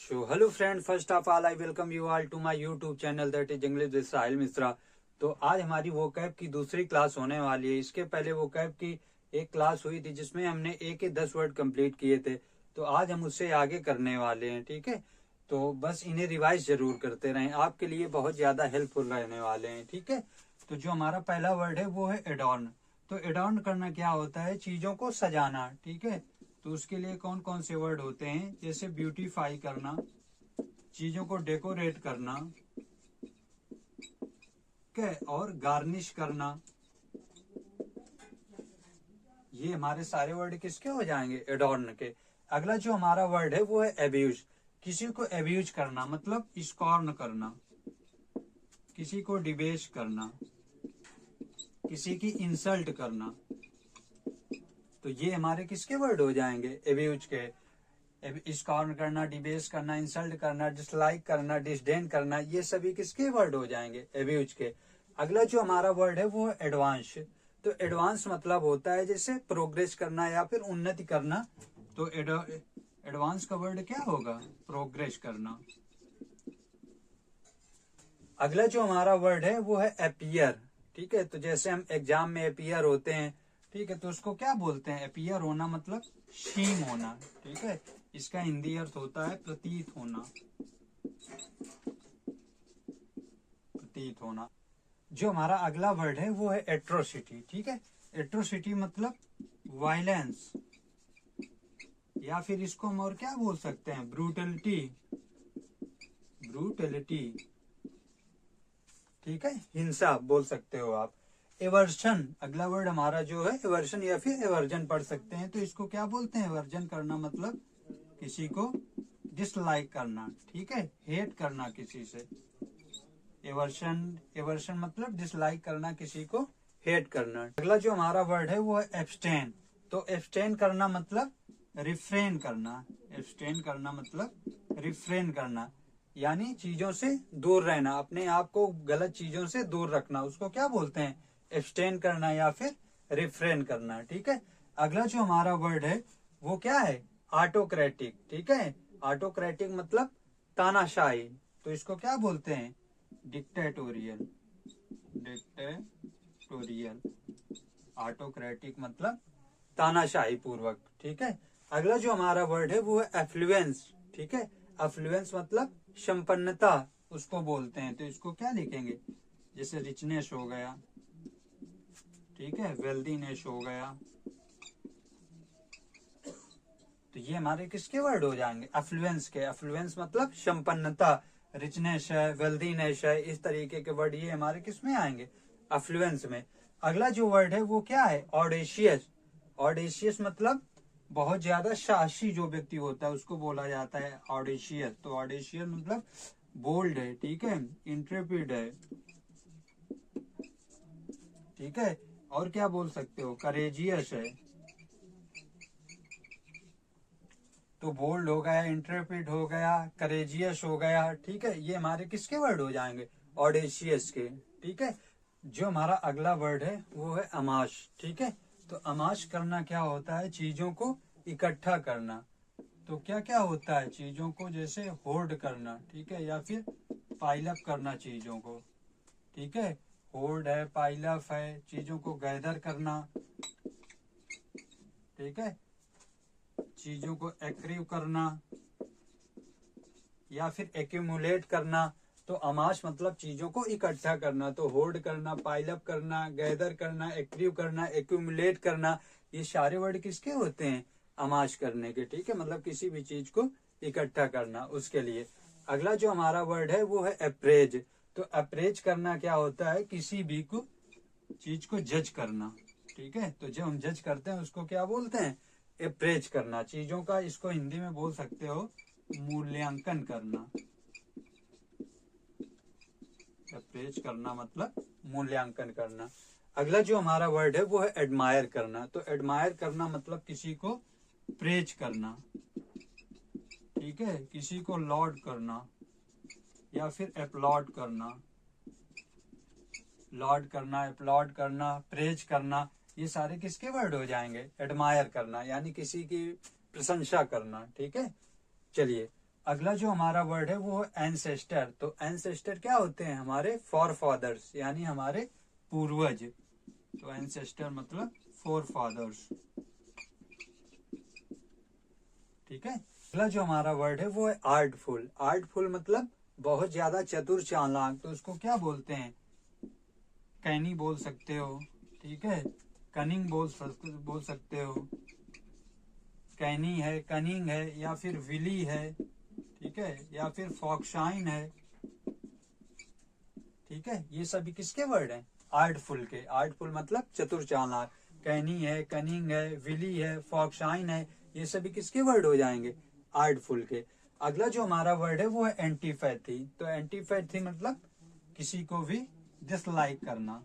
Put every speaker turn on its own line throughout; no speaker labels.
So hello friend, first of all I welcome you all to my YouTube channel that is English with साहिल मिश्रा। तो आज हमारी vocab की दूसरी class होने वाली है। इसके पहले वोकैब की एक क्लास हुई थी जिसमें हमने 1 के 10 वर्ड कंप्लीट किए थे। तो आज हम उससे आगे करने वाले हैं, ठीक है। तो बस इन्हें रिवाइज जरूर करते रहें, आपके लिए बहुत ज्यादा हेल्पफुल रहने वाले हैं, ठीक है। तो जो हमारा पहला वर्ड है वो है एडॉर्न। तो एडॉर्न करना क्या होता है? चीजों को सजाना, ठीक है। तो उसके लिए कौन कौन से वर्ड होते हैं? जैसे ब्यूटीफाई करना, चीजों को डेकोरेट करना, क्या, और गार्निश करना। ये हमारे सारे वर्ड किसके हो जाएंगे? एडॉर्न के। अगला जो हमारा वर्ड है वो है एब्यूज। किसी को एब्यूज करना मतलब स्कॉर्न करना, किसी को डिबेस करना, किसी की इंसल्ट करना। तो ये हमारे किसके वर्ड हो जाएंगे? एब्यूज के। स्कॉर्न करना, डिबेस करना, इंसल्ट करना, डिसलाइक करना, डिसडेन करना, ये सभी किसके वर्ड हो जाएंगे? एब्यूज के। अगला जो हमारा वर्ड है वो है एडवांस। तो एडवांस मतलब होता है जैसे प्रोग्रेस करना या फिर उन्नति करना। तो एडवांस का वर्ड क्या होगा? प्रोग्रेस करना। अगला जो हमारा वर्ड है वो है अपीयर, ठीक है। तो जैसे हम एग्जाम में अपीयर होते हैं, ठीक है, तो उसको क्या बोलते हैं? अपीयर होना मतलब सीम होना, ठीक है। इसका हिंदी अर्थ होता है प्रतीत होना, प्रतीत होना। जो हमारा अगला वर्ड है वो है एट्रोसिटी, ठीक है। एट्रोसिटी मतलब वायलेंस, या फिर इसको हम और क्या बोल सकते हैं? ब्रूटलिटी, ब्रूटलिटी, ठीक है, हिंसा बोल सकते हो आप। एवर्शन, अगला वर्ड हमारा जो है एवर्शन या फिर एवर्जन पढ़ सकते हैं। तो इसको क्या बोलते हैं? एवर्जन करना मतलब किसी को डिसलाइक करना, ठीक है, हेट करना किसी से। एवर्शन, एवर्शन मतलब डिसलाइक करना, किसी को हेट करना। अगला जो हमारा वर्ड है वो है एब्सटेन। तो एब्सटेन करना मतलब रिफ्रेन करना। एब्सटेन करना मतलब रिफ्रेन करना, यानी चीजों से दूर रहना, अपने आप को गलत चीजों से दूर रखना। उसको क्या बोलते हैं? एब्सटेन करना या फिर रिफ्रेन करना, ठीक है। अगला जो हमारा वर्ड है वो क्या है? ऑटोक्रेटिक, ठीक है। ऑटोक्रेटिक मतलब तानाशाही। तो इसको क्या बोलते हैं? Dictatorial, dictatorial. ऑटोक्रेटिक मतलब तानाशाही पूर्वक, ठीक है। अगला जो हमारा वर्ड है वो है एफ्लुएंस, ठीक है। एफ्लुएंस मतलब संपन्नता, उसको बोलते हैं। तो इसको क्या लिखेंगे? जैसे रिचनेस हो गया, ठीक है, वेल्दीनेस हो गया। तो ये हमारे किसके वर्ड हो जाएंगे? एफ्लुएंस के। एफ्लुएंस मतलब संपन्नता, रिचनेस है, वेल्दीनेस है, इस तरीके के वर्ड ये हमारे किस में आएंगे? एफ्लुएंस में। अगला जो वर्ड है वो क्या है? ऑडेशियस। ऑडेशियस मतलब बहुत ज्यादा साहसी जो व्यक्ति होता है उसको बोला जाता है ऑडेशियस। तो ऑडेशियस मतलब बोल्ड है, ठीक है, इंट्रेपिड है, ठीक है। और क्या बोल सकते हो? करेजियस है। तो बोल्ड हो गया, इंट्रेपिड हो गया, करेजियस हो गया, ठीक है। ये हमारे किसके वर्ड हो जाएंगे? ऑडेशियस के, ठीक है। जो हमारा अगला वर्ड है वो है अमाश, ठीक है। तो अमाश करना क्या होता है? चीजों को इकट्ठा करना। तो क्या क्या होता है? चीजों को जैसे होर्ड करना, ठीक है, या फिर पाइलअप करना चीजों को, ठीक है। होर्ड है, पाइलअप है, चीजों को गैदर करना, ठीक है, चीजों को एक्रिव करना या फिर एक्यूमुलेट करना। तो अमाश मतलब चीजों को इकट्ठा करना। तो होर्ड करना, पाइलअप करना, गैदर करना, एक्टिव करना, एक्यूमुलेट करना, ये सारे वर्ड किसके होते हैं? अमाश करने के, ठीक है, मतलब किसी भी चीज को इकट्ठा करना उसके लिए। अगला जो हमारा वर्ड है वो है अप्रेज। तो अप्रेज करना क्या होता है? किसी भी को चीज को जज करना, ठीक है। तो जब हम जज करते हैं उसको क्या बोलते हैं? अप्रेज करना चीजों का। इसको हिंदी में बोल सकते हो मूल्यांकन करना। अप्रेज करना मतलब मूल्यांकन करना। अगला जो हमारा वर्ड है वो है एडमायर करना। तो एडमायर करना मतलब किसी को प्रेज करना, ठीक है, किसी को लॉर्ड करना या फिर अपलॉड करना। लॉर्ड करना, अपलॉड करना, प्रेज करना, ये सारे किसके वर्ड हो जाएंगे? एडमायर करना, यानी किसी की प्रशंसा करना, ठीक है। चलिए, अगला जो हमारा वर्ड है वो है एंसेस्टर। तो एंसेस्टर क्या होते हैं? हमारे फॉर फादर्स, यानी हमारे पूर्वज। तो एंसेस्टर मतलब फोर फादर्स, ठीक है। अगला जो हमारा वर्ड है वो है आर्टफुल। आर्टफुल मतलब बहुत ज्यादा चतुर चालाक। तो उसको क्या बोलते हैं? कैनी बोल सकते हो, ठीक है, कनिंग बोल सकते हो, कैनी है, कनिंग है, या फिर विली है, ठीक है, या फिर फॉक्शाइन है, ठीक है। ये सभी किसके वर्ड हैं? आर्टफुल के। आर्टफुल मतलब चतुर चालाक। कैनी है, कनिंग है, विली है, फॉक्शाइन है, ये सभी किसके वर्ड हो जाएंगे? आर्टफुल के। अगला जो हमारा वर्ड है वो है एंटीपैथी। तो एंटीपैथी मतलब किसी को भी डिसलाइक करना,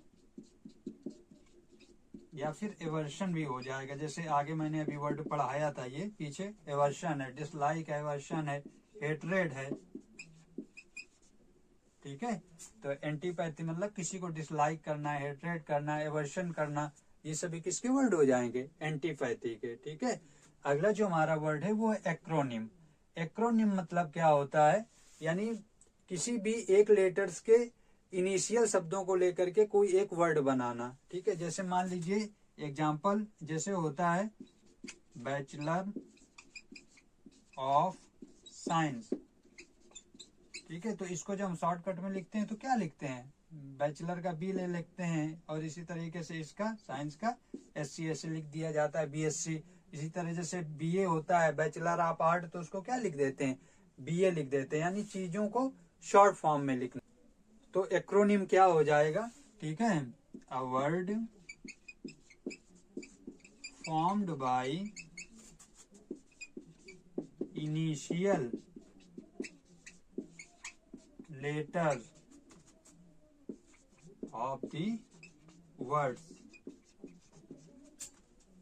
या फिर एवर्शन भी हो जाएगा। जैसे आगे मैंने अभी वर्ड पढ़ाया था, ये पीछे एवर्शन है, डिसलाइक है, एवर्शन है, हेट्रेड है, ठीक है। तो एंटीपैथी मतलब किसी को डिसलाइक करना, हेट्रेड करना, एवर्शन करना, ये सभी किसके वर्ड हो जाएंगे? एंटीपैथी के, ठीक है। अगला जो हमारा वर्ड है वो है एक्रोनिम। एक्रोनिम मतलब क्या होता है? यानी किसी भी एक लेटर्स के इनिशियल शब्दों को लेकर के कोई एक वर्ड बनाना, ठीक है। जैसे मान लीजिए एग्जाम्पल जैसे होता है बैचलर ऑफ साइंस, ठीक है। तो इसको जब हम शॉर्टकट में लिखते हैं तो क्या लिखते हैं? बैचलर का बी ले लिखते हैं, और इसी तरीके से इसका साइंस का SC ऐसे लिख दिया जाता है, BSc। इसी तरह जैसे BA होता है बैचलर ऑफ आर्ट, तो उसको क्या लिख देते हैं? BA लिख देते हैं, यानी चीजों को शॉर्ट फॉर्म में लिखना। तो एक्रोनिम क्या हो जाएगा? ठीक है, a word formed by initial letter of the words.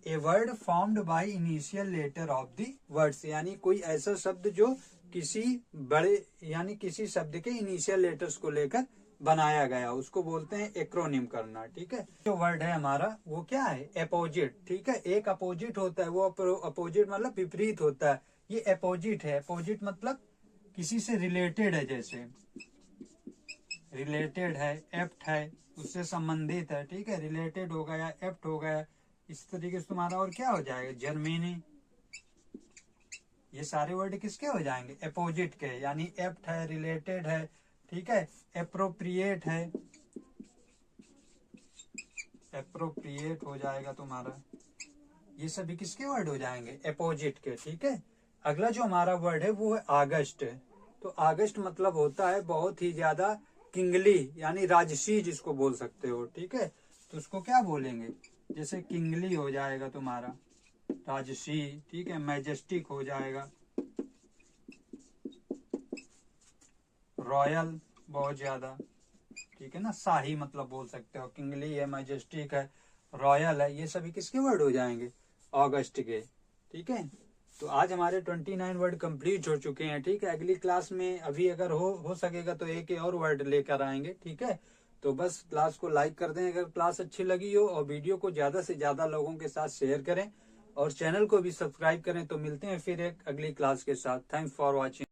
A word formed by initial letter of the words, यानी कोई ऐसा शब्द जो किसी बड़े यानी किसी शब्द के इनिशियल लेटर्स को लेकर बनाया गया, उसको बोलते हैं एक्रोनिम करना, ठीक है। जो वर्ड है हमारा वो क्या है? अपोजिट, ठीक है। एक अपोजिट होता है, वो अपोजिट मतलब विपरीत होता है, ये अपोजिट है। अपोजिट मतलब किसी से रिलेटेड है, जैसे रिलेटेड है, एप्ट है, उससे संबंधित है, ठीक है। रिलेटेड हो गया, एप्ट हो गया, इस तरीके से तुम्हारा और क्या हो जाएगा? जर्मनी। ये सारे वर्ड किसके हो जाएंगे? अपोजिट के, यानी एप्ट है, रिलेटेड है, ठीक है, एप्रोप्रिएट है, एप्रोप्रिएट हो जाएगा तुम्हारा। ये सभी किसके वर्ड हो जाएंगे? अपोजिट के, ठीक है। अगला जो हमारा वर्ड है वो है आगस्ट। तो आगस्ट मतलब होता है बहुत ही ज्यादा किंगली, यानी राजसी जिसको बोल सकते हो, ठीक है। तो उसको क्या बोलेंगे? जैसे किंगली हो जाएगा तुम्हारा, राजसी, ठीक है, मैजेस्टिक हो जाएगा, रॉयल बहुत ज्यादा, ठीक है ना, शाही मतलब बोल सकते हो। किंगली है, मैजेस्टिक है, रॉयल है, ये सभी किसके वर्ड हो जाएंगे? ऑगस्ट के, ठीक है। तो आज हमारे 29 वर्ड कंप्लीट हो चुके हैं, ठीक है। अगली क्लास में अभी अगर हो सकेगा तो एक और वर्ड लेकर आएंगे, ठीक है। तो बस क्लास को लाइक कर दें अगर क्लास अच्छी लगी हो, और वीडियो को ज्यादा से ज्यादा लोगों के साथ शेयर करें, और चैनल को भी सब्सक्राइब करें। तो मिलते हैं फिर एक अगली क्लास के साथ। Thanks for watching.